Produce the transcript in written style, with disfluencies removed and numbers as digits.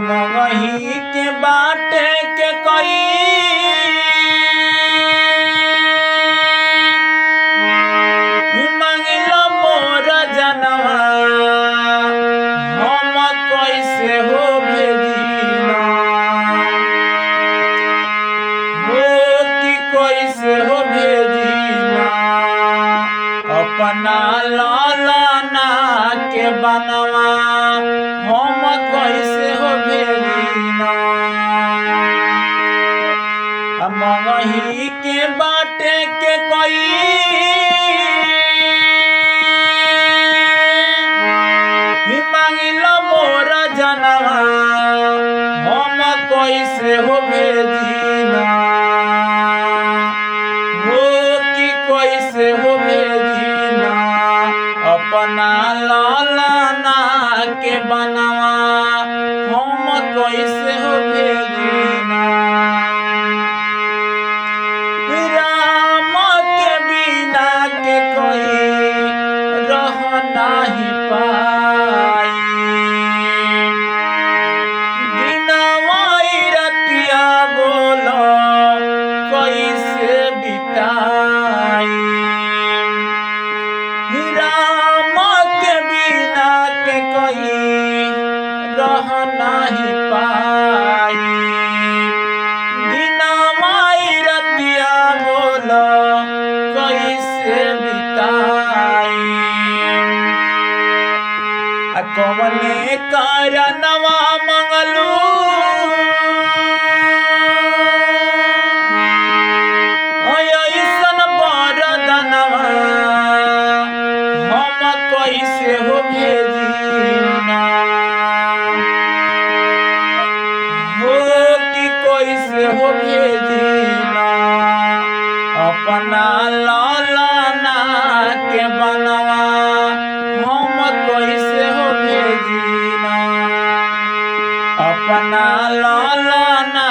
मगही के बाटे के कोई मांगलो मोर जनवा हम कैसे हो भेजीना हो कि कैसे हो भेजीना अपना लालना के बनवा हम कैसे हो भेजीना मगही के बाटे के कोई मांगिलो मोर जनवा हम कैसे हो भेजीना हो कि कैसे हो भेजीना अपना लालना के बनवा हम कैसे हो भेजीना राम के बिना के कोई रह नहीं पाई दिनवाई रतिया बोलो कैसे बिताई राम के बिना के कोई रह नहीं पाई दिनवाई रतिया बोलो कैसे बिताई कौने कारणवा मंगलू ऐसन बरदनवा हम कैसे हो भेजीना हो कि कैसे हो भेजीना अपना लालना के बनवा हम कैसे हो भेजीना अपना लालना